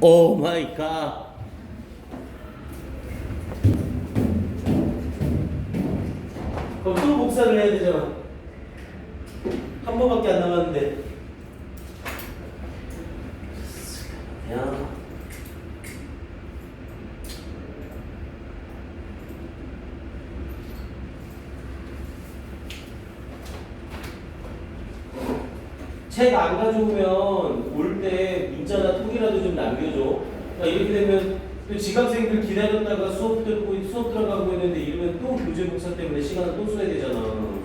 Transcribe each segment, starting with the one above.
오 마이 갓. 그럼 또 복사를 해야 되잖아. 한 번밖에 안 남았는데. 야. 책 안 가져오면 올 때 문자나 톡이라도 좀 남겨줘. 그러니까 이렇게 되면 또 지각생들 기다렸다가 수업 듣고 수업 들어가고 있는데 이러면 또 교재 복사 때문에 시간을 또 써야 되잖아.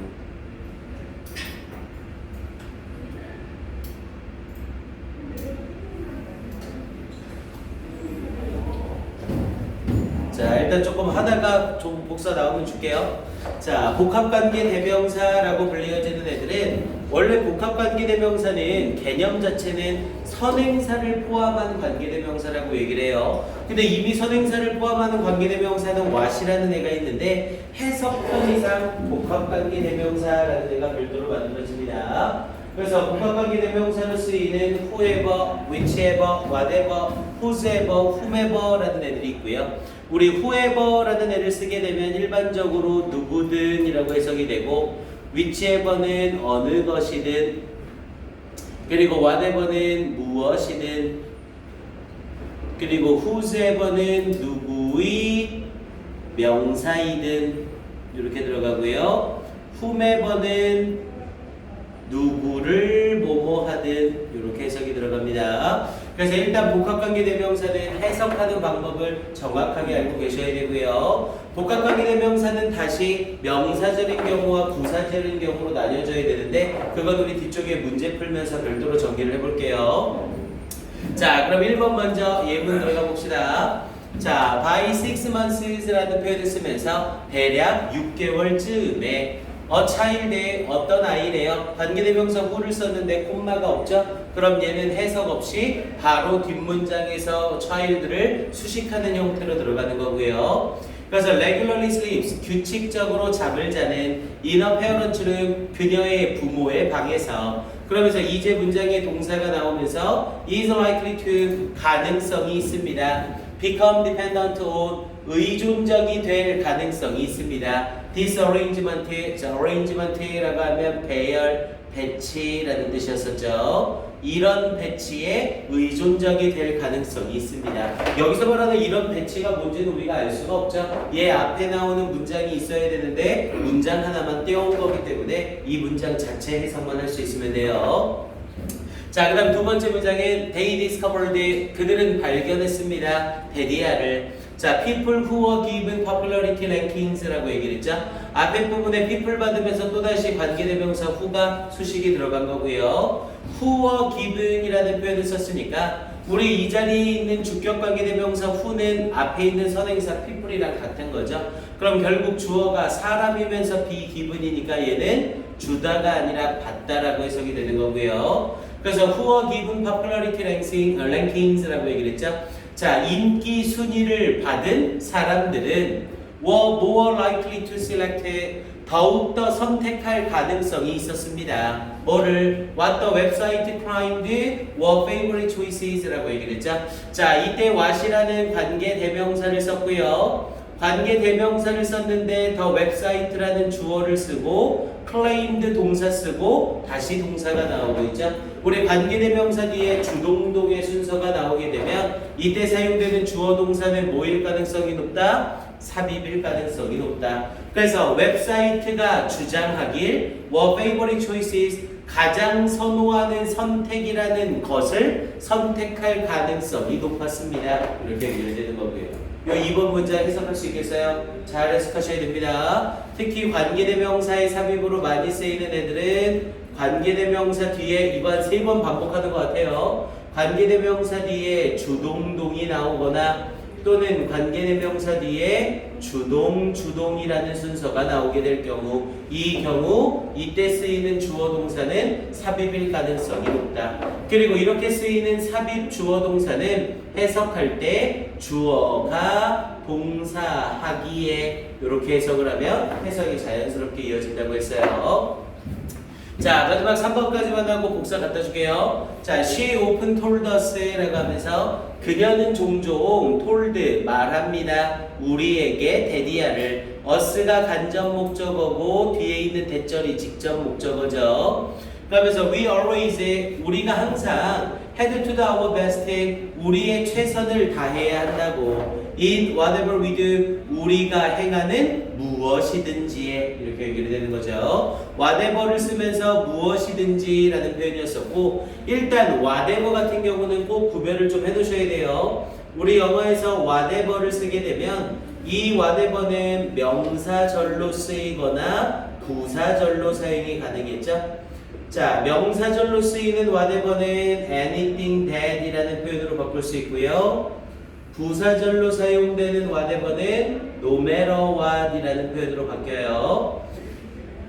자, 일단 조금 하다가 좀 복사 나오면 줄게요. 자, 복합관계 대명사라고 불리어지는 애들은 원래 복합관계 대명사는 개념 자체는 선행사를 포함한 관계 대명사라고 얘기를 해요. 근데 이미 선행사를 포함하는 관계 대명사는 what이라는 애가 있는데 해석 편의상 복합관계 대명사라는 애가 별도로 만들어집니다. 그래서 복합관계 대명사로 쓰이는 whoever, whichever, whatever, whosoever, whomever라는 애들이 있고요. 우리 whoever라는 애를 쓰게 되면 일반적으로 누구든 이라고 해석이 되고 whichever는 어느 것이든 그리고 whatever는 무엇이든 그리고 whosoever는 누구의 명사이든 이렇게 들어가고요. whomever는 누구를 뭐뭐 하든 이렇게 해석이 들어갑니다. 그래서 일단 복합관계 대명사는 해석하는 방법을 정확하게 알고 계셔야 되고요. 복합관계 대명사는 다시 명사절인 경우와 부사절인 경우로 나뉘어져야 되는데 그건 우리 뒤쪽에 문제 풀면서 별도로 정리를 해볼게요. 자, 그럼 1번 먼저 예문 들어가 봅시다. 자, by 6 months라는 표현을 쓰면서 대략 6개월쯤에 child의 어떤 아이래요? 관계대명사 who를 썼는데 콤마가 없죠? 그럼 얘는 해석 없이 바로 뒷문장에서 child를 수식하는 형태로 들어가는 거고요. 그래서 regularly sleeps, 규칙적으로 잠을 자는 in a parent's room, 그녀의 부모의 방에서. 그러면서 이제 문장의 동사가 나오면서 is likely to, 가능성이 있습니다. become dependent on, 의존적이 될 가능성이 있습니다. disarrangement, arrangement라고 하면 배열, 배치라는 뜻이었었죠. 이런 배치에 의존적이 될 가능성이 있습니다. 여기서 말하는 이런 배치가 뭔지는 우리가 알 수가 없죠. 얘 앞에 나오는 문장이 있어야 되는데 문장 하나만 떼어온 거기 때문에 이 문장 자체 해석만 할 수 있으면 돼요. 자, 그 다음 두 번째 문장은 they discovered, 그들은 발견했습니다. 데디아를. 자, people who were given popularity rankings라고 얘기를 했죠. 앞에 부분에 people 받으면서 또다시 관계대명사 who가 수식이 들어간 거고요. who were given이라는 표현을 썼으니까 우리 이 자리에 있는 주격관계대명사 who는 앞에 있는 선행사 people이랑 같은 거죠. 그럼 결국 주어가 사람이면서 be given이니까 얘는 주다가 아니라 받다라고 해석이 되는 거고요. 그래서 who are given popularity rankings라고 얘기를 했죠. 자, 인기 순위를 받은 사람들은 were more likely to select, 더욱더 선택할 가능성이 있었습니다. 뭐를? What the website claimed were favorite choices라고 얘기를 했죠. 자, 이때 what이라는 관계 대명사를 썼고요. 관계 대명사를 썼는데 더 웹사이트라는 주어를 쓰고 claimed 동사 쓰고 다시 동사가 나오고 있죠. 우리 관계 대명사 뒤에 주동동의 순서가 나오게 되면 이때 사용되는 주어 동사는 뭐일 가능성이 높다? 삽입일 가능성이 높다. 그래서 웹사이트가 주장하길 were favorite choices, 가장 선호하는 선택이라는 것을 선택할 가능성이 높았습니다. 이렇게 얘기를 되는 거고요. 요 2번 문장 해석할 수 있겠어요? 잘 해석하셔야 됩니다. 특히 관계대명사의 삽입으로 많이 쓰이는 애들은 관계대명사 뒤에 이번 3번 반복하는 것 같아요. 관계대명사 뒤에 주동동이 나오거나 또는 관계대명사 뒤에 주동이라는 순서가 나오게 될 경우, 이 경우 이때 쓰이는 주어 동사는 삽입일 가능성이 높다. 그리고 이렇게 쓰이는 삽입 주어 동사는 해석할 때 주어가 동사하기에 이렇게 해석을 하면 해석이 자연스럽게 이어진다고 했어요. 자, 마지막 3번까지만 하고 복사 갖다 줄게요. 자, she often told us라고 하면서 그녀는 종종 told 말합니다. 우리에게 데디아를 us가 간접 목적어고 뒤에 있는 대절이 직접 목적어죠. 그러면서 we always 우리가 항상 had to do our best 우리의 최선을 다해야 한다고 in whatever we do 우리가 행하는 무엇이든지에 이렇게 얘기를 되는 거죠. whatever를 쓰면서 무엇이든지 라는 표현이었었고 일단 whatever 같은 경우는 꼭 구별을 좀 해두셔야 돼요. 우리 영어에서 whatever를 쓰게 되면 이 whatever는 명사절로 쓰이거나 부사절로 사용이 가능했죠. 자, 명사절로 쓰이는 whatever는 anything that 이라는 표현으로 바꿀 수 있고요. 부사절로 사용되는 whatever는 no matter what 이라는 표현으로 바뀌어요.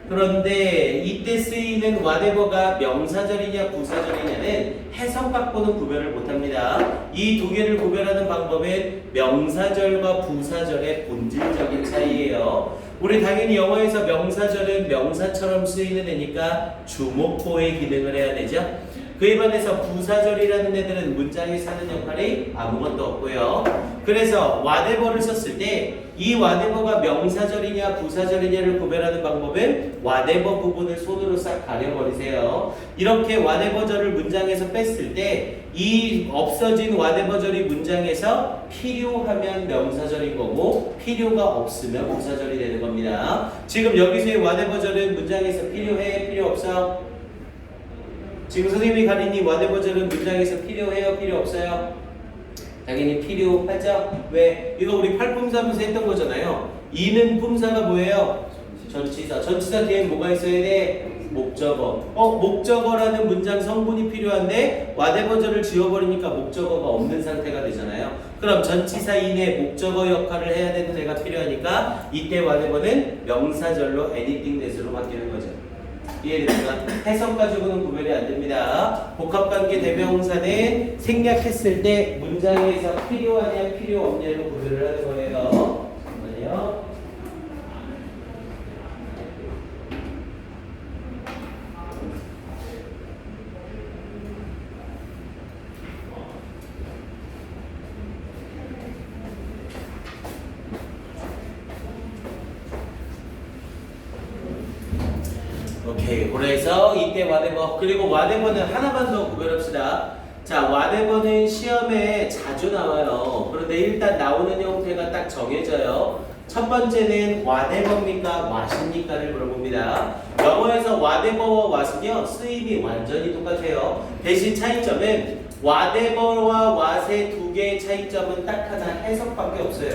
그런데 이때 쓰이는 whatever가 명사절이냐 부사절이냐는 해석 갖고는 구별을 못합니다. 이 두 개를 구별하는 방법은 명사절과 부사절의 본질적인 차이예요. 우리 당연히 영어에서 명사절은 명사처럼 쓰이는 애니까 주목보의 기능을 해야 되죠. 그에 반해서 부사절이라는 애들은 문장에 사는 역할이 아무것도 없고요. 그래서 whatever를 썼을 때 이 whatever가 명사절이냐 부사절이냐를 구별하는 방법은 whatever 부분을 손으로 싹 가려버리세요. 이렇게 whatever절을 문장에서 뺐을 때 이 없어진 whatever절이 문장에서 필요하면 명사절인 거고 필요가 없으면 부사절이 되는 겁니다. 지금 여기서의 whatever절은 문장에서 필요해? 필요 없어? 지금 선생님이 가린 이 whatever절은 문장에서 필요해요? 필요 없어요? 당연히 필요하죠? 왜? 이거 우리 팔품사면서 했던 거잖아요. 이는 품사가 뭐예요? 전치사. 전치사 뒤에 뭐가 있어야 돼? 목적어. 목적어라는 문장 성분이 필요한데 whatever절을 지워버리니까 목적어가 없는 상태가 되잖아요. 그럼 전치사 인의 목적어 역할을 해야 되는 애가 필요하니까 이때 whatever는 명사절로 anything that으로 바뀌는 거죠. 이해됩니까? 해석 가지고는 구별이 안 됩니다. 복합관계 대명사는 생략했을 때 문장에서 필요하냐 필요 없냐로 구별을 하는 거예요. 잠깐만요. 오케이. 그래서 이때 whatever 그리고 whatever는 하나만 더 구별합시다. 자, whatever는 시험에 자주 나와요. 그런데 일단 나오는 형태가 딱 정해져요. 첫 번째는 whatever입니까? what입니까를 물어봅니다. 영어에서 whatever와 what은요 쓰임이 완전히 똑같아요. 대신 차이점은 whatever와 what의 두 개의 차이점은 딱 하나 해석밖에 없어요.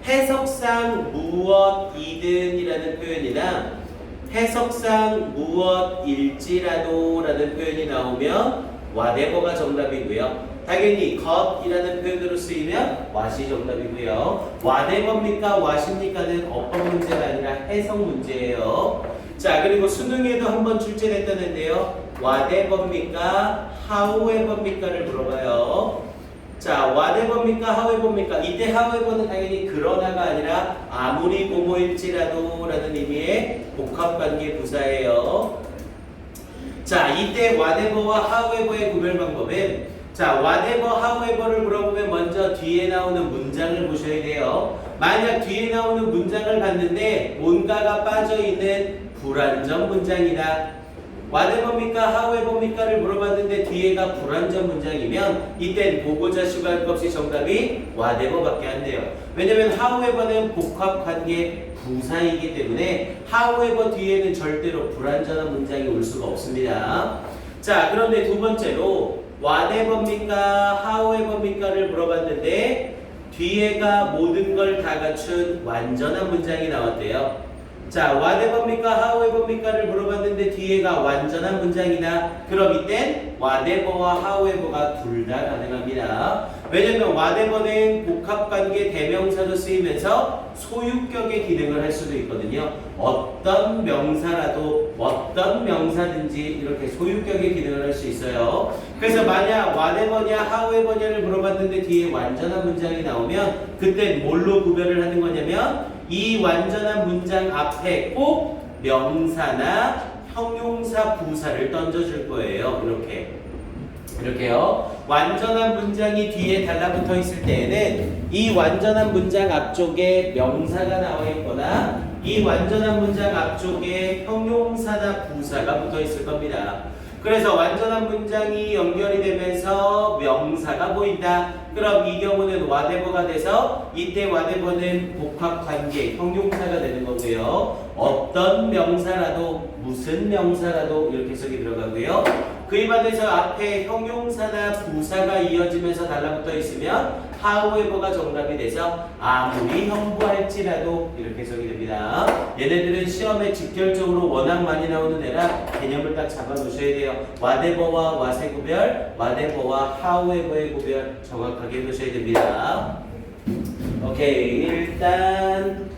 해석상 무엇이든이라는 표현이나 해석상 무엇일지라도 라는 표현이 나오면 whatever가 정답이고요. 당연히 got이라는 표현으로 쓰이면 what이 정답이고요. whatever입니까? what입니까는 어법 문제가 아니라 해석 문제예요. 자, 그리고 수능에도 한번 출제됐다는데요. whatever입니까? however입니까를 물어봐요. 자, whatever입니까? however입니까? 이때 however는 당연히 그러나가 아니라 아무리 뭐뭐일지라도 라는 의미의 복합관계 부사예요. 자, 이때 whatever와 however의 구별 방법은 자, whatever, however를 물어보면 먼저 뒤에 나오는 문장을 보셔야 돼요. 만약 뒤에 나오는 문장을 봤는데 뭔가가 빠져있는 불완전 문장이다. whatever입니까? however입니까를 물어봤는데 뒤에가 불완전 문장이면 이땐 보고자 슈갈 것 없이 정답이 whatever밖에 안 돼요. 왜냐면 however는 복합관계 부사이기 때문에 however 뒤에는 절대로 불완전한 문장이 올 수가 없습니다. 자, 그런데 두 번째로 whatever입니까? however입니까를 물어봤는데 뒤에가 모든 걸 다 갖춘 완전한 문장이 나왔대요. 자, whatever입니까? however입니까를 물어봤는데 뒤에가 완전한 문장이다. 그럼 이땐 whatever와 however가 둘 다 가능합니다. 왜냐면 whatever는 복합관계 대명사로 쓰이면서 소유격의 기능을 할 수도 있거든요. 어떤 명사라도 어떤 명사든지 이렇게 소유격의 기능을 할 수 있어요. 그래서 만약 whatever냐 however냐를 물어봤는데 뒤에 완전한 문장이 나오면 그때 뭘로 구별을 하는 거냐면 이 완전한 문장 앞에 꼭 명사나 형용사 부사를 던져줄 거예요. 이렇게요. 완전한 문장이 뒤에 달라붙어 있을 때에는 이 완전한 문장 앞쪽에 명사가 나와 있거나 이 완전한 문장 앞쪽에 형용사나 부사가 붙어 있을 겁니다. 그래서 완전한 문장이 연결이 되면서 명사가 보인다. 그럼 이 경우는 whatever가 돼서 이때 whatever는 복합관계, 형용사가 되는 거고요. 어떤 명사라도 무슨 명사라도 이렇게 해석이 들어가고요. 그에 반해서 앞에 형용사나 부사가 이어지면서 달라붙어 있으면 however가 정답이 돼서 아무리 형부할지라도 이렇게 해석이 됩니다. 얘네들은 시험에 직결적으로 워낙 많이 나오는 애라 개념을 딱 잡아 놓으셔야 돼요. whatever와 what의 구별, whatever와 however의 구별 정확하게 해놓으셔야 됩니다. 오케이, 일단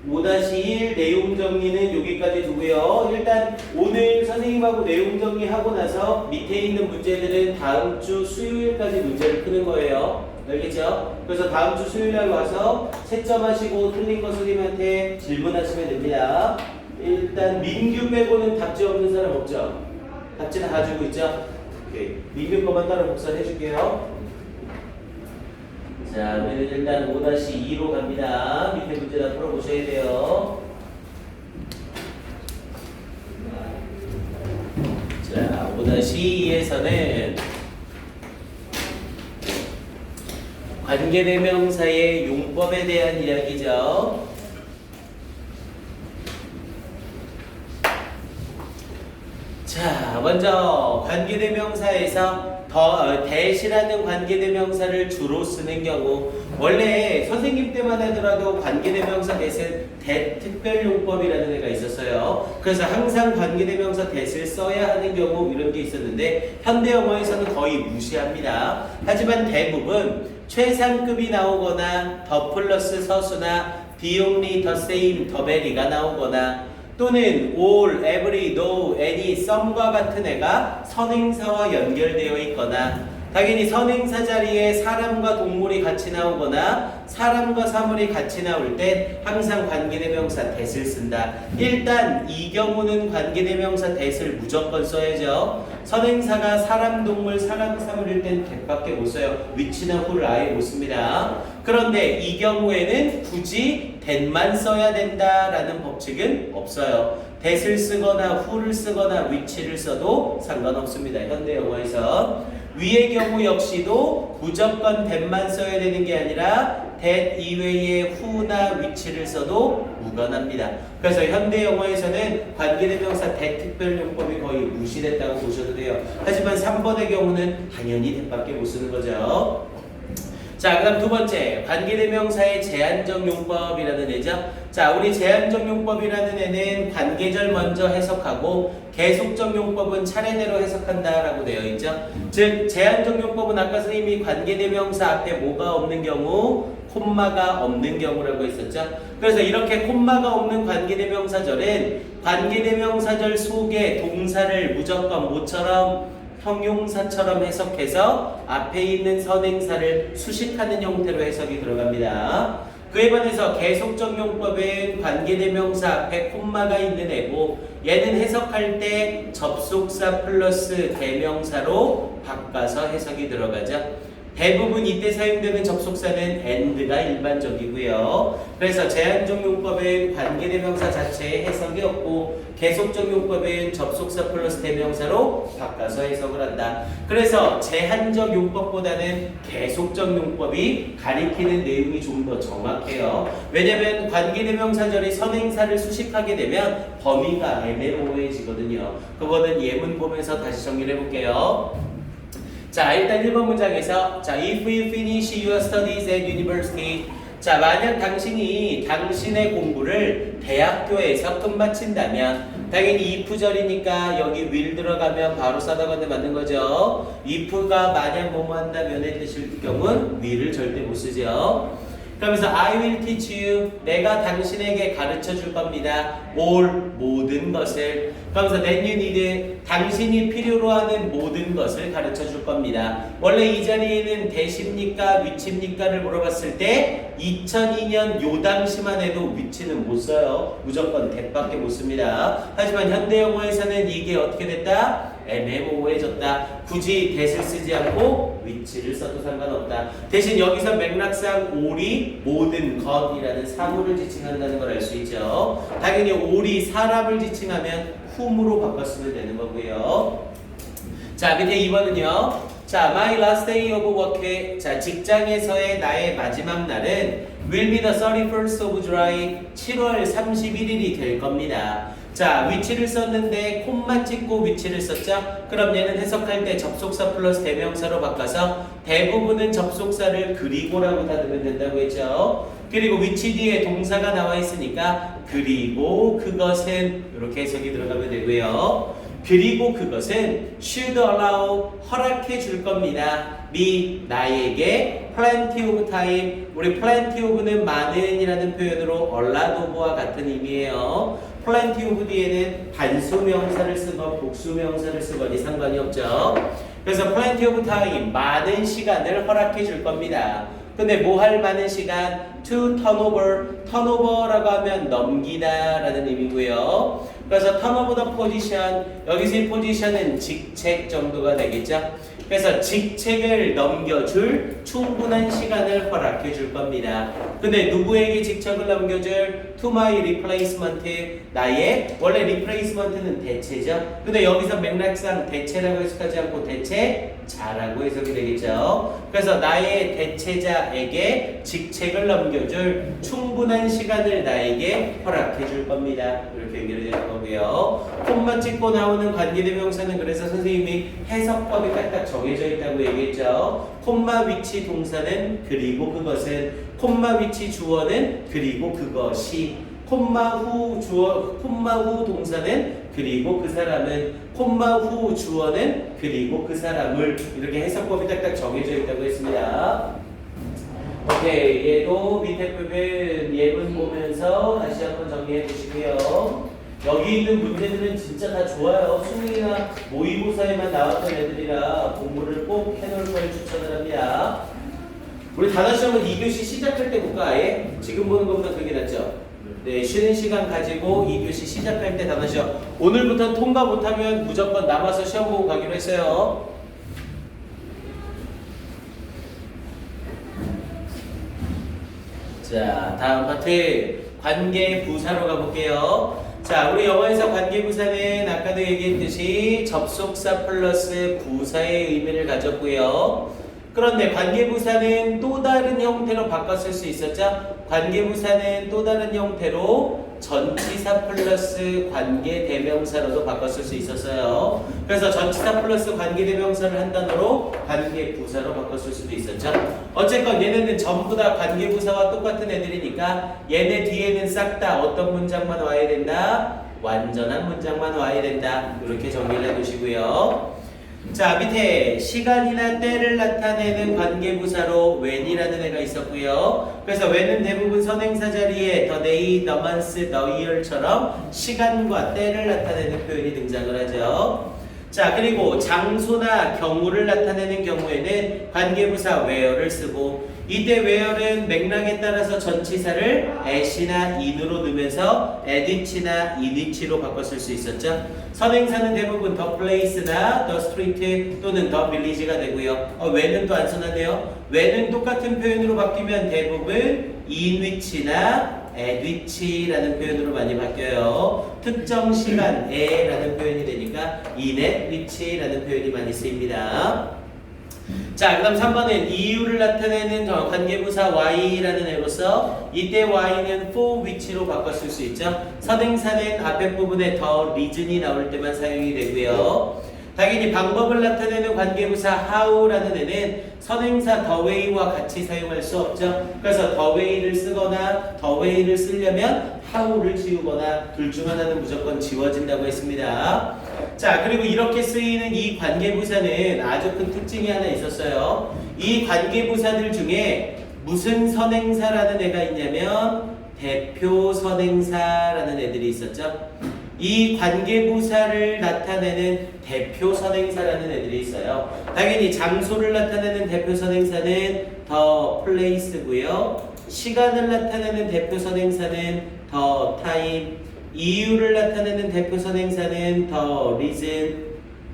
5-1 내용 정리는 여기까지 두고요. 일단 오늘 선생님하고 내용 정리하고 나서 밑에 있는 문제들은 다음 주 수요일까지 문제를 푸는 거예요. 알겠죠? 그래서 다음 주 수요일날 와서 채점하시고 틀린 거 선생님한테 질문하시면 됩니다. 일단 민규 빼고는 답지 없는 사람 없죠? 답지 다 가지고 있죠? 오케이. 민규 거만 따로 복사해 줄게요. 자, 우리는 일단 5-2로 갑니다. 밑에 문제 다 풀어보셔야 돼요. 자, 5-2에서는 관계대명사의 용법에 대한 이야기죠. 자, 먼저 관계대명사에서 대시라는 관계대명사를 주로 쓰는 경우 원래 선생님 때만 하더라도 관계대명사 대신 대특별용법이라는 애가 있었어요. 그래서 항상 관계대명사 대를 써야 하는 경우 이런 게 있었는데 현대영어에서는 거의 무시합니다. 하지만 대부분 최상급이 나오거나 더 플러스 서수나 the only, the same, the very가 나오거나 또는 all, every, no, any, some과 같은 애가 선행사와 연결되어 있거나 당연히 선행사 자리에 사람과 동물이 같이 나오거나 사람과 사물이 같이 나올 때 항상 관계대명사 that을 쓴다. 일단 이 경우는 관계대명사 that을 무조건 써야죠. 선행사가 사람, 동물, 사람, 사물일 땐 that밖에 못 써요. which나 who를 아예 못 씁니다. 그런데 이 경우에는 굳이 that만 써야 된다라는 법칙은 없어요. that을 쓰거나 who를 쓰거나 which를 써도 상관없습니다. 현대 영어에서 위의 경우 역시도 무조건 that만 써야 되는 게 아니라 that 이외에 who나 which를 써도 무관합니다. 그래서 현대 영어에서는 관계대명사 that 특별용법이 거의 무시됐다고 보셔도 돼요. 하지만 3번의 경우는 당연히 that밖에 못 쓰는 거죠. 자, 그 다음 두 번째 관계대명사의 제한적 용법이라는 애죠. 자, 우리 제한적 용법이라는 애는 관계절 먼저 해석하고 계속적 용법은 차례대로 해석한다라고 되어 있죠. 즉 제한적 용법은 아까 선생님이 관계대명사 앞에 뭐가 없는 경우 콤마가 없는 경우라고 했었죠. 그래서 이렇게 콤마가 없는 관계대명사절은 관계대명사절 속에 동사를 무조건 뭐처럼 형용사처럼 해석해서 앞에 있는 선행사를 수식하는 형태로 해석이 들어갑니다. 그에 반해서 계속적 용법은 관계대명사 앞에 콤마가 있는 애고 얘는 해석할 때 접속사 플러스 대명사로 바꿔서 해석이 들어가죠. 대부분 이때 사용되는 접속사는 and가 일반적이고요. 그래서 제한적 용법은 관계대명사 자체의 해석이 없고 계속적 용법은 접속사 플러스 대명사로 바꿔서 해석을 한다. 그래서 제한적 용법보다는 계속적 용법이 가리키는 내용이 좀 더 정확해요. 왜냐하면 관계대명사절이 선행사를 수식하게 되면 범위가 애매모호해지거든요. 그거는 예문 보면서 다시 정리를 해볼게요. 자, 일단 1번 문장에서 자, if you finish your studies at university. 자, 만약 당신이 당신의 공부를 대학교에서 끝마친다면 당연히 if절이니까 여기 will 들어가면 바로 싸다건데 맞는 거죠. if가 만약 뭐뭐 한다면의 뜻일 경우는 will을 절대 못 쓰죠. 그러면서 I will teach you. 내가 당신에게 가르쳐 줄 겁니다. all 모든 것을. 그러면서 then you need. 당신이 필요로 하는 모든 것을 가르쳐 줄 겁니다. 원래 이 자리에는 대십니까 위치입니까를 물어봤을 때 2002년 요 당시만 해도 위치는 못 써요. 무조건 that밖에 못 씁니다. 하지만 현대 영어에서는 이게 어떻게 됐다? 애매모호해졌다. 굳이 that을 쓰지 않고 위치를 써도 상관없다. 대신 여기서 맥락상 all이 모든 것이라는 사물을 지칭한다는 걸 알 수 있죠. 당연히 all이 사람을 지칭하면 whom으로 바꿨으면 되는 거고요. 자, 밑에 2번은요. 자, my last day of work. 자, 직장에서의 나의 마지막 날은 will be the 31st of July. 7월 31일이 될 겁니다. 자, 위치를 썼는데 콤마 찍고 위치를 썼죠? 그럼 얘는 해석할 때 접속사 플러스 대명사로 바꿔서 대부분은 접속사를 그리고라고 닫으면 된다고 했죠? 그리고 위치 뒤에 동사가 나와 있으니까 그리고 그것은 이렇게 해석이 들어가면 되고요. 그리고 그것은 should allow 허락해 줄 겁니다. me 나에게 plenty of time. 우리 plenty of는 많은이라는 표현으로 allow of와 같은 의미예요. plenty of 뒤에는 단수명사를 쓰건 복수명사를 쓰거니 상관이 없죠. 그래서 plenty of time 많은 시간을 허락해 줄 겁니다. 근데 뭐 할 많은 시간? to turnover. turnover라고 하면 넘기다 라는 의미고요. 그래서 turnover the position. 여기서 이 position은 직책 정도가 되겠죠. 그래서 직책을 넘겨줄 충분한 시간을 허락해 줄 겁니다. 근데 누구에게 직책을 넘겨줄? To my replacement. 나의 원래 replacement는 대체죠. 근데 여기서 맥락상 대체라고 해석하지 않고 대체자라고 해석이 되겠죠. 그래서 나의 대체자에게 직책을 넘겨줄 충분한 시간을 나에게 허락해 줄 겁니다. 이렇게 연결이 되는 거고요. 콤마 찍고 나오는 관계대명사는 그래서 선생님이 해석법이 딱딱 정해져 있다고 얘기했죠. 콤마 위치 동사는 그리고 그것은, 콤마 위치 주어는 그리고 그것이, 콤마 후 주어, 콤마 후 동사는 그리고 그 사람은, 콤마 후 주어는 그리고 그 사람을, 이렇게 해석법이 딱딱 정해져 있다고 했습니다. 오케이, 얘도 밑에 부분 예문 보면서 다시 한번 정리해 주시고요. 여기 있는 문제들은 진짜 다 좋아요. 수능이나 모의고사에만 나왔던 애들이라 공부를 꼭 해놓을 걸 추천을 합니다. 우리 단어시험은 2교시 시작할 때 볼까 아예? 지금 보는 것보다 그게 낫죠? 네, 쉬는 시간 가지고 2교시 시작할 때 단어시험. 오늘부터 통과 못하면 무조건 남아서 시험 보고 가기로 했어요. 자, 다음 파트 관계부사로 가볼게요. 자, 우리 영어에서 관계부사는 아까도 얘기했듯이 접속사 플러스 부사의 의미를 가졌고요. 그런데 관계부사는 또 다른 형태로 바꿨을 수 있었죠? 관계부사는 또 다른 형태로 전치사 플러스 관계대명사로도 바꿨을 수 있었어요. 그래서 전치사 플러스 관계대명사를 한 단어로 관계부사로 바꿨을 수도 있었죠. 어쨌건 얘네는 전부 다 관계부사와 똑같은 애들이니까 얘네 뒤에는 싹 다 어떤 문장만 와야 된다? 완전한 문장만 와야 된다. 이렇게 정리를 해두시고요. 자, 밑에 시간이나 때를 나타내는 관계부사로 when이라는 애가 있었고요. 그래서 when은 대부분 선행사 자리에 the day, the month, the year처럼 시간과 때를 나타내는 표현이 등장을 하죠. 자, 그리고 장소나 경우를 나타내는 경우에는 관계부사 where를 쓰고, 이때 where는 맥락에 따라서 전치사를 at이나 in으로 넣으면서 at which나 in which로 바꿨을 수 있었죠. 선행사는 대부분 the place나 the street 또는 the village가 되고요. when은 또 안 써놨네요. when은 똑같은 표현으로 바뀌면 대부분 in which나 at which라는 표현으로 많이 바뀌어요. 특정 시간에 라는 표현이 되니까 in at which라는 표현이 많이 쓰입니다. 자, 그 다음 3번은 이유를 나타내는 관계부사 why라는 애로서 이때 why는 for which로 바꿨을 수 있죠. 선행사는 앞에 부분에 the reason이 나올 때만 사용이 되고요. 당연히 방법을 나타내는 관계부사 how라는 애는 선행사 the way와 같이 사용할 수 없죠. 그래서 the way를 쓰거나 the way를 쓰려면 how를 지우거나 둘 중 하나는 무조건 지워진다고 했습니다. 자, 그리고 이렇게 쓰이는 이 관계부사는 아주 큰 특징이 하나 있었어요. 이 관계부사들 중에 무슨 선행사라는 애가 있냐면 대표 선행사라는 애들이 있었죠. 이 관계부사를 나타내는 대표 선행사라는 애들이 있어요. 당연히 장소를 나타내는 대표 선행사는 더 플레이스고요. 시간을 나타내는 대표 선행사는 더 타임, 이유를 나타내는 대표 선행사는 더 리즌,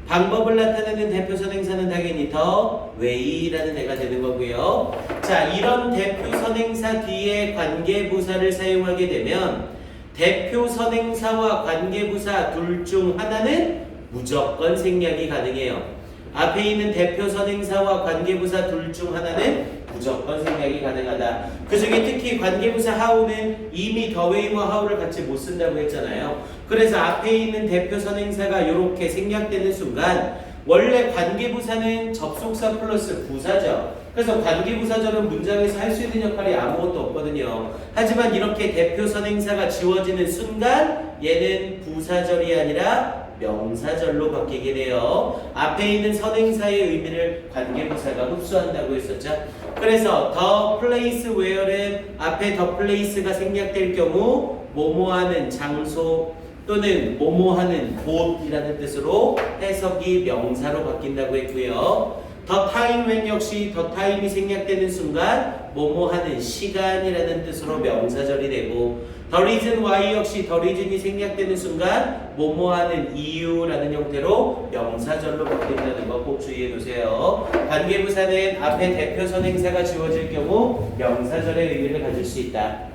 방법을 나타내는 대표 선행사는 당연히 더 way라는 애가 되는 거고요. 자, 이런 대표 선행사 뒤에 관계부사를 사용하게 되면 대표 선행사와 관계부사 둘 중 하나는 무조건 생략이 가능해요. 앞에 있는 대표 선행사와 관계부사 둘 중 하나는 무조건 생략이 가능하다. 그 중에 특히 관계부사 how는 이미 the way와 how를 같이 못 쓴다고 했잖아요. 그래서 앞에 있는 대표 선행사가 이렇게 생략되는 순간 원래 관계부사는 접속사 플러스 부사죠. 그래서 관계부사절은 문장에서 할 수 있는 역할이 아무것도 없거든요. 하지만 이렇게 대표 선행사가 지워지는 순간 얘는 부사절이 아니라 명사절로 바뀌게 돼요. 앞에 있는 선행사의 의미를 관계부사가 흡수한다고 했었죠. 그래서 the place where는 앞에 the place가 생략될 경우 뭐뭐하는 장소 또는 뭐뭐하는 곳이라는 뜻으로 해석이 명사로 바뀐다고 했고요. the time when 역시 the time이 생략되는 순간 뭐뭐하는 시간이라는 뜻으로 명사절이 되고 the reason why 역시 the reason이 생략되는 순간 뭐뭐하는 이유라는 형태로 명사절로 바뀐다는 거 꼭 주의해 두세요. 관계부사는 앞에 대표 선행사가 지워질 경우 명사절의 의미를 가질 수 있다.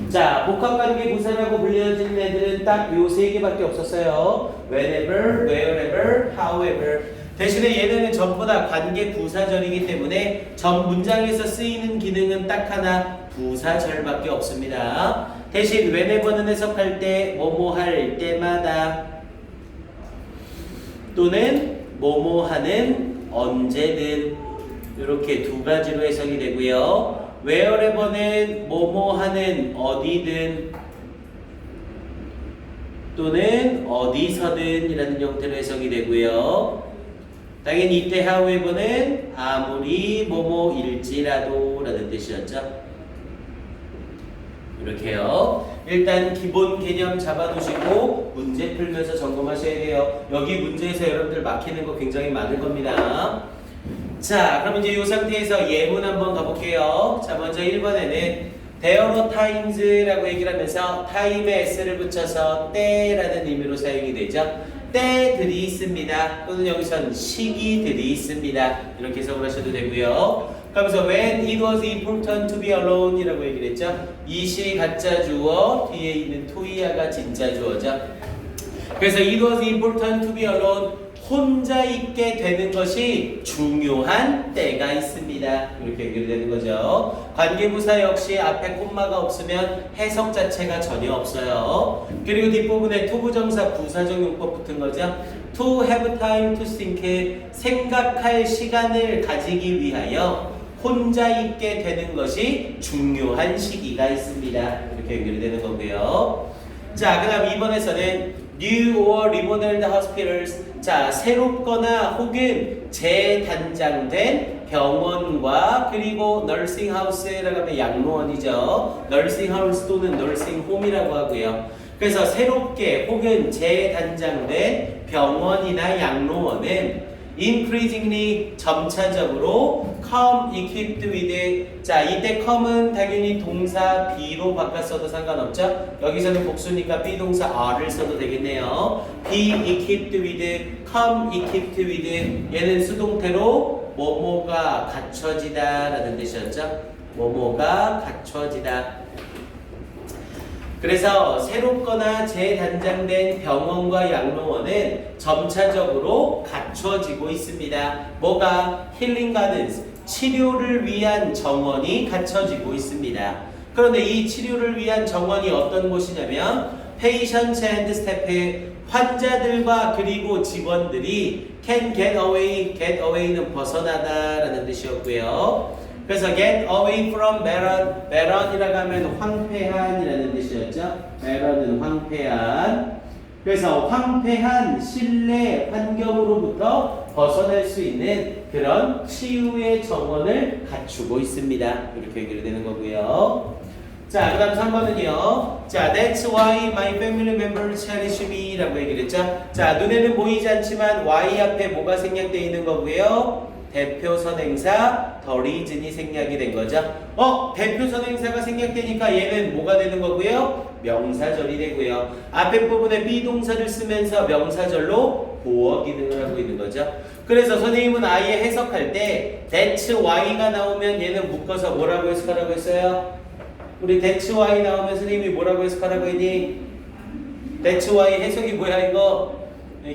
자, 복합관계부사라고 불려지는 애들은 딱 요 세 개밖에 없었어요. whenever, wherever, however. 대신에 얘네는 전부 다 관계부사절이기 때문에 전 문장에서 쓰이는 기능은 딱 하나, 부사절밖에 없습니다. 대신 whenever는 해석할 때 뭐뭐 할 때마다 또는 뭐뭐 하는 언제든 이렇게 두 가지로 해석이 되고요. wherever는 뭐뭐 하는 어디든 또는 어디서든 이라는 형태로 해석이 되고요. 당연히 이때 however는 아무리 뭐뭐일지라도 라는 뜻이었죠. 이렇게요. 일단 기본 개념 잡아두시고 문제 풀면서 점검하셔야 돼요. 여기 문제에서 여러분들 막히는 거 굉장히 많을 겁니다. 자, 그럼 이제 이 상태에서 예문 한번 가볼게요. 자, 먼저 1번에는 there are times라고 얘기를 하면서 time에 s를 붙여서 때라는 의미로 사용이 되죠. 때들이 있습니다. 또는 여기선 시기들이 있습니다. 이렇게 해석을 하셔도 되고요. 그러면서 when it was important to be alone 이라고 얘기를 했죠. 이시 가짜 주어, 뒤에 있는 to야가 진짜 주어죠. 그래서 it was important to be alone, 혼자 있게 되는 것이 중요한 때가 있습니다. 이렇게 연결되는 거죠. 관계부사 역시 앞에 콤마가 없으면 해석 자체가 전혀 없어요. 그리고 뒷부분에 to 부정사 부사적 용법 붙은 거죠. To have time to think, 생각할 시간을 가지기 위하여 혼자 있게 되는 것이 중요한 시기가 있습니다. 이렇게 연결이 되는 거고요. 자, 그 다음 2번에서는 New or remodeled hospitals. 자, 새롭거나 혹은 재단장된 병원과 그리고 nursing house라고 하면 양로원이죠. nursing house 또는 nursing home이라고 하고요. 그래서 새롭게 혹은 재단장된 병원이나 양로원은 increasingly 점차적으로 come equipped with. 자, 이때 come은 당연히 동사 be로 바꿨어도 상관없죠. 여기서는 복수니까 be 동사 are를 써도 되겠네요. be equipped with, come equipped with. 얘는 수동태로 뭐뭐가 갖춰지다 라는 뜻이었죠. 뭐뭐가 갖춰지다. 그래서 새롭거나 재단장된 병원과 양로원은 점차적으로 갖춰지고 있습니다. 뭐가? 힐링 가든스, 치료를 위한 정원이 갖춰지고 있습니다. 그런데 이 치료를 위한 정원이 어떤 곳이냐면 patients and staff, 환자들과 그리고 직원들이 can get away, get away는 벗어나다 라는 뜻이었고요. 그래서 get away from barren, barren이라고 하면 황폐한이라는 뜻이었죠. barren은 황폐한. 그래서 황폐한 실내 환경으로부터 벗어날 수 있는 그런 치유의 정원을 갖추고 있습니다. 이렇게 얘기를 되는 거고요. 자, 그 다음 3번은요. 자, that's why my family members cherish me 라고 얘기를 했죠. 자, 눈에는 보이지 않지만 y 앞에 뭐가 생략되어 있는 거고요. 대표 선행사 the reason이 생략이 된 거죠. 대표 선행사가 생략되니까 얘는 뭐가 되는 거고요. 명사절이 되고요. 앞에 부분에 비동사를 쓰면서 명사절로 보어 기능을 하고 있는 거죠. 그래서 선생님은 아예 해석할 때 that's why가 나오면 얘는 묶어서 뭐라고 해석하라고 했어요? 우리 that's why 나오면 선생님이 뭐라고 해석하라고 했니? that's why 해석이 뭐야 이거?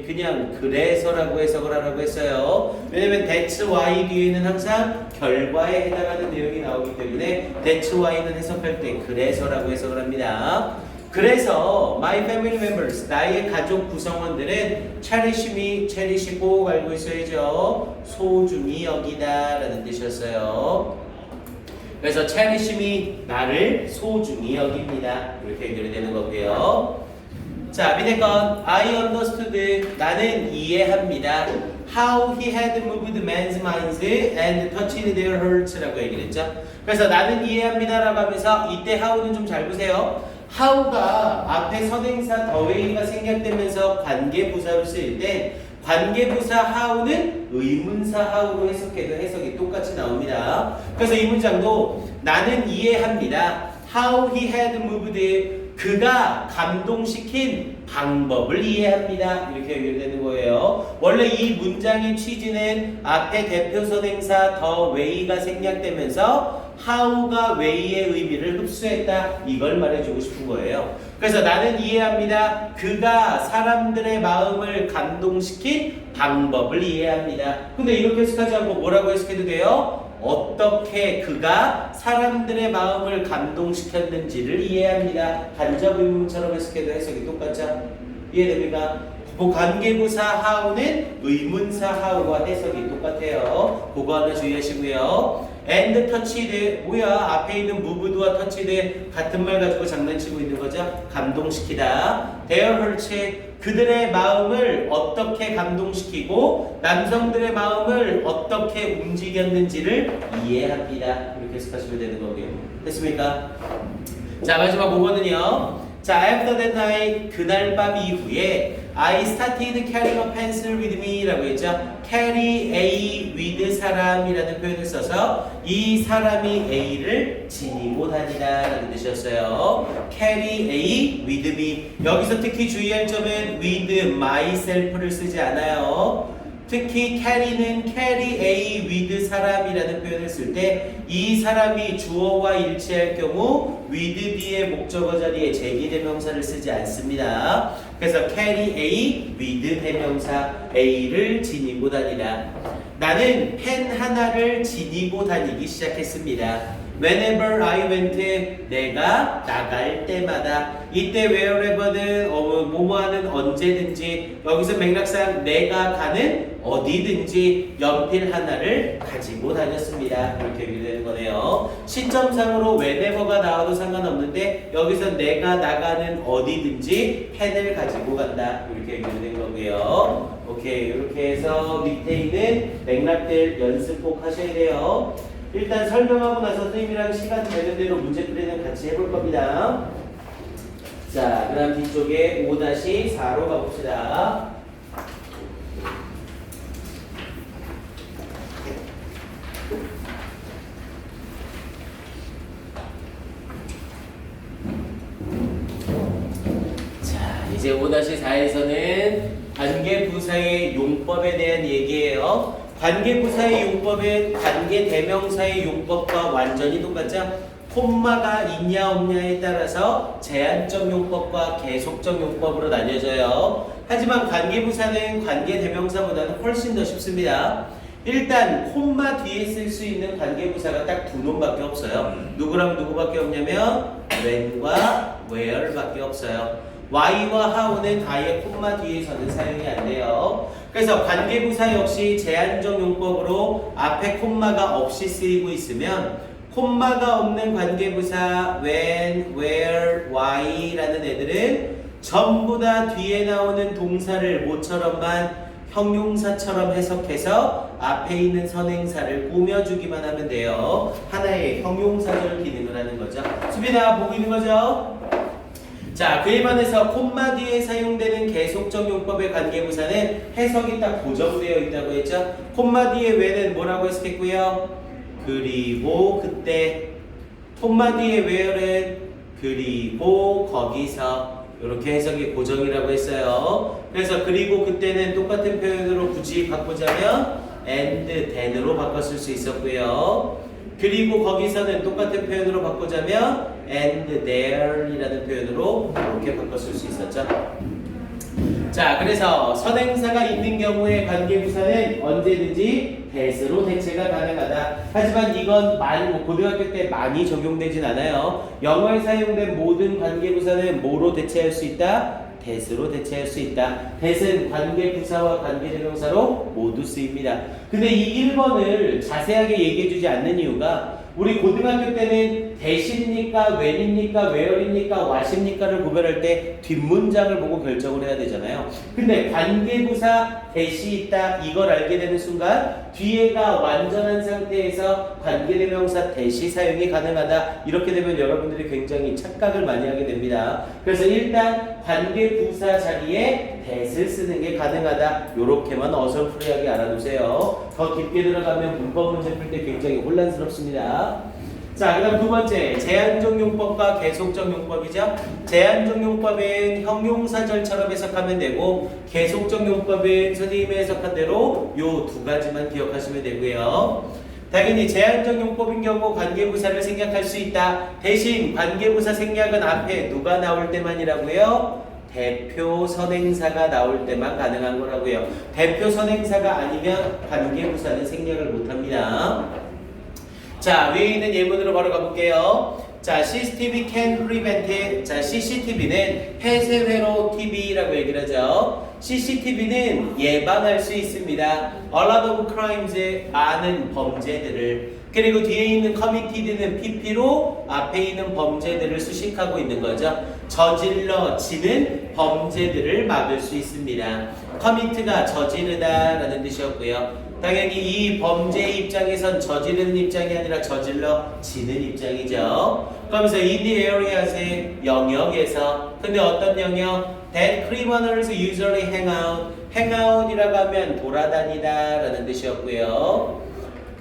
그냥 그래서라고 해석을 하라고 했어요. 왜냐면 that's why 뒤에는 항상 결과에 해당하는 내용이 나오기 때문에 that's why는 해석할 때 그래서라고 해석을 합니다. 그래서 my family members, 나의 가족 구성원들은 cherish me, cherish 꼭 알고 있어야죠. 소중히 여기다 라는 뜻이었어요. 그래서 cherish me, 나를 소중히 여깁니다. 이렇게 연결이 되는 거고요. 자, 밑에 건 I understood, 나는 이해합니다. How he had moved men's minds and touched their hearts라고 얘기를 했죠. 그래서 나는 이해합니다라고 하면서 이때 how는 좀 잘 보세요. how가 앞에 선행사 the way가 생략되면서 관계부사로 쓰일 때 관계부사 how는 의문사 how로 해석해도 해석이 똑같이 나옵니다. 그래서 이 문장도 나는 이해합니다. How he had moved, 그가 감동시킨 방법을 이해합니다. 이렇게 연결되는 거예요. 원래 이 문장의 취지는 앞에 대표선행사 the way가 생략되면서 how가 way의 의미를 흡수했다. 이걸 말해주고 싶은 거예요. 그래서 나는 이해합니다. 그가 사람들의 마음을 감동시킨 방법을 이해합니다. 근데 이렇게 해석하지 않고 뭐라고 해석해도 돼요? 어떻게 그가 사람들의 마음을 감동시켰는지를 이해합니다. 간접 의문처럼 해석해도 해석이 똑같죠? 이해됩니까? 그 관계부사 how는 의문사 how와 해석이 똑같아요. 그거 하나 주의하시고요. and touched, 뭐야? 앞에 있는 moved와 touched 같은 말 가지고 장난치고 있는 거죠? 감동시키다. their hearts, 그들의 마음을 어떻게 감동시키고 남성들의 마음을 어떻게 움직였는지를 이해합니다. 이렇게 해석하시면 되는 거고요. 됐습니까? 자, 마지막 5번은요. 자, after that night, 그날 밤 이후에 I started carrying a pencil with me 라고 했죠. carry A with 사람이라는 표현을 써서 이 사람이 A를 지니고 다니다 라는 뜻이었어요. carry A with me. 여기서 특히 주의할 점은 with myself를 쓰지 않아요. 특히 carry는 carry A with 사람이라는 표현을 쓸 때 이 사람이 주어와 일치할 경우 with 뒤의 목적어 자리에 제기대명사를 쓰지 않습니다. 그래서 carry A with 대명사 A를 지니고 다니다. 나는 펜 하나를 지니고 다니기 시작했습니다. Whenever I went, 내가 나갈 때마다. 이때 wherever는 뭐뭐하는 언제든지, 여기서 맥락상 내가 가는 어디든지 연필 하나를 가지고 다녔습니다. 이렇게 얘기되는 거네요. 시점상으로 whenever가 나와도 상관없는데 여기서 내가 나가는 어디든지 펜을 가지고 간다. 이렇게 얘기되는 거고요. 오케이, 이렇게 해서 밑에 있는 맥락들 연습 꼭 하셔야 돼요. 일단 설명하고 나서 선생님이랑 시간 되는 대로 문제풀이는 같이 해볼 겁니다. 자, 그 다음 뒤쪽에 5-4로 가봅시다. 자, 이제 5-4에서는 관계부사의 용법에 대한 얘기예요. 관계부사의 용법은 관계대명사의 용법과 완전히 똑같죠? 콤마가 있냐 없냐에 따라서 제한적 용법과 계속적 용법으로 나뉘어져요. 하지만 관계부사는 관계대명사보다는 훨씬 더 쉽습니다. 일단 콤마 뒤에 쓸 수 있는 관계부사가 딱 두 놈밖에 없어요. 누구랑 누구밖에 없냐면 when과 where밖에 없어요. Y와 how는 아예 콤마 뒤에서는 사용이 안 돼요. 그래서 관계부사 역시 제한적 용법으로 앞에 콤마가 없이 쓰이고 있으면 콤마가 없는 관계부사 when, where, why 라는 애들은 전부 다 뒤에 나오는 동사를 모처럼만 형용사처럼 해석해서 앞에 있는 선행사를 꾸며주기만 하면 돼요. 하나의 형용사절 기능을 하는 거죠. 수빈아 보고 있는 거죠? 자, 그에 반해서 콤마 뒤에 사용되는 계속적 용법의 관계부사는 해석이 딱 고정되어 있다고 했죠. 콤마 뒤에 왜는 뭐라고 해석했고요? 그리고 그때. 콤마 뒤에 where는 그리고 거기서. 이렇게 해석이 고정이라고 했어요. 그래서 그리고 그때는 똑같은 표현으로 굳이 바꾸자면 and then으로 바꿨을 수 있었고요. 그리고 거기서는 똑같은 표현으로 바꾸자면 and there 이라는 표현으로 이렇게 바꿨을 수 있었죠. 자, 그래서 선행사가 있는 경우에 관계부사는 언제든지 that으로 대체가 가능하다. 하지만 이건 고등학교 때 많이 적용되진 않아요. 영어에 사용된 모든 관계부사는 뭐로 대체할 수 있다? that으로 대체할 수 있다. that은 관계부사와 관계대명사로 모두 쓰입니다. 근데 이 1번을 자세하게 얘기해주지 않는 이유가 우리 고등학교 때는 that입니까? when입니까? where입니까? what입니까를 구별할 때 뒷문장을 보고 결정을 해야 되잖아요. 근데 관계부사 that이 있다 이걸 알게 되는 순간 뒤에가 완전한 상태에서 관계대명사 that이 사용이 가능하다. 이렇게 되면 여러분들이 굉장히 착각을 많이 하게 됩니다. 그래서 일단 관계부사 자리에 that을 쓰는 게 가능하다. 요렇게만 어설프하게 알아두세요. 더 깊게 들어가면 문법 문제 풀 때 굉장히 혼란스럽습니다. 자, 그 다음 두 번째, 제한적 용법과 계속적 용법이죠. 제한적 용법은 형용사절처럼 해석하면 되고, 계속적 용법은 선생님이 해석한 대로 요 두 가지만 기억하시면 되고요. 당연히 제한적 용법인 경우 관계부사를 생략할 수 있다. 대신 관계부사 생략은 앞에 누가 나올 때만이라고요? 대표 선행사가 나올 때만 가능한 거라고요. 대표 선행사가 아니면 관계부사는 생략을 못합니다. 자, 위에 있는 예문으로 바로 가볼게요. 자, CCTV can prevent it. 자, CCTV는 폐쇄회로 TV라고 얘기를 하죠. CCTV는 예방할 수 있습니다. A lot of crimes, 많은 범죄들을. 그리고 뒤에 있는 committed는 PP로 앞에 있는 범죄들을 수식하고 있는 거죠. 저질러지는 범죄들을 막을 수 있습니다. commit가 저지르다라는 뜻이었고요. 당연히 이 범죄의 입장에선 저지르는 입장이 아니라 저질러지는 입장이죠. 그러면서 in the areas의 영역에서. 근데 어떤 영역? That criminals usually hang out. hang out이라고 하면 돌아다니다 라는 뜻이었고요.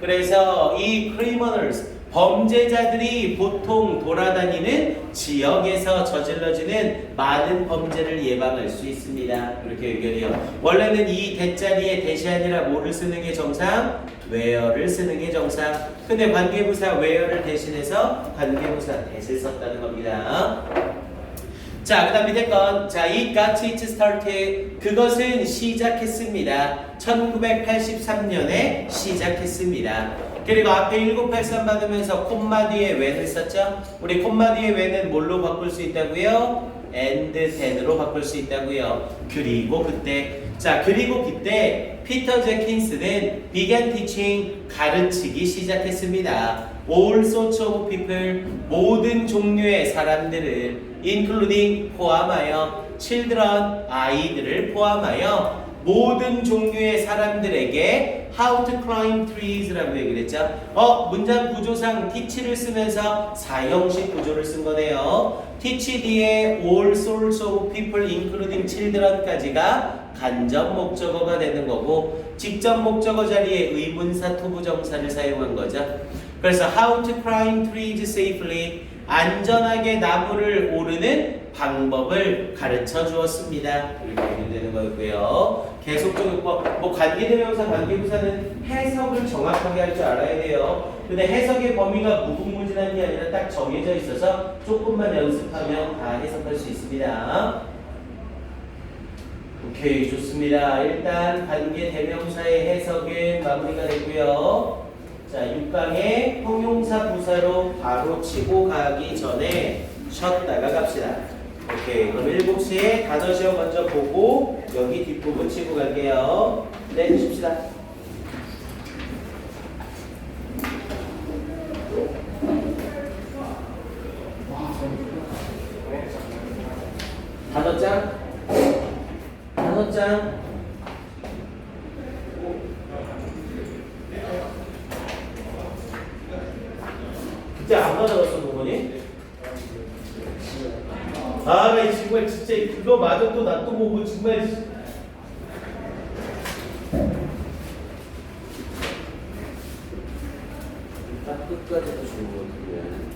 그래서 이 criminals, 범죄자들이 보통 돌아다니는 지역에서 저질러지는 많은 범죄를 예방할 수 있습니다. 이렇게 연결해요. 원래는 이 대자리에 that이 아니라 뭐를 쓰는 게 정상? where를 쓰는 게 정상. 근데 관계부사 where를 대신해서 관계부사 that을 썼다는 겁니다. 자, 그 다음 밑에 건, 자, it got its started. 그것은 시작했습니다. 1983년에 시작했습니다. 그리고 앞에 1983 받으면서 콤마 뒤에 when을 썼죠? 우리 콤마 뒤에 when은 뭘로 바꿀 수 있다고요? and then으로 바꿀 수 있다고요. 그리고 그때. 자, 그리고 그때 피터 제킨스는 began teaching, 가르치기 시작했습니다. all sorts of people, 모든 종류의 사람들을 including, 포함하여 children, 아이들을 포함하여 모든 종류의 사람들에게 how to climb trees라고 얘기를 했죠. 문장 구조상 teach를 쓰면서 사형식 구조를 쓴 거네요. teach 뒤에 all sorts of people including children까지가 간접 목적어가 되는 거고 직접 목적어 자리에 의문사 투부정사를 사용한 거죠. 그래서 how to climb trees safely, 안전하게 나무를 오르는 방법을 가르쳐 주었습니다. 이렇게 되는 거고요. 계속적 용법, 관계대명사, 관계부사는 해석을 정확하게 할 줄 알아야 돼요. 근데 해석의 범위가 무궁무진한 게 아니라 딱 정해져 있어서 조금만 연습하면 다 해석할 수 있습니다. 오케이, 좋습니다. 일단 관계대명사의 해석은 마무리가 됐고요. 자, 6강의 형용사 부사로 바로 치고 가기 전에 쉬었다가 갑시다. 오케이, 그럼 7시에 단어 시험 먼저 보고 여기 뒷부분 치고 갈게요. 네, 쉽시다. 다섯 장. 이제 안 가져갔어 동건이? 아, 나 정말 진짜 그거 마저 또 나 또 보고 정말. 딱 끝까지도 좋은 것 같은데.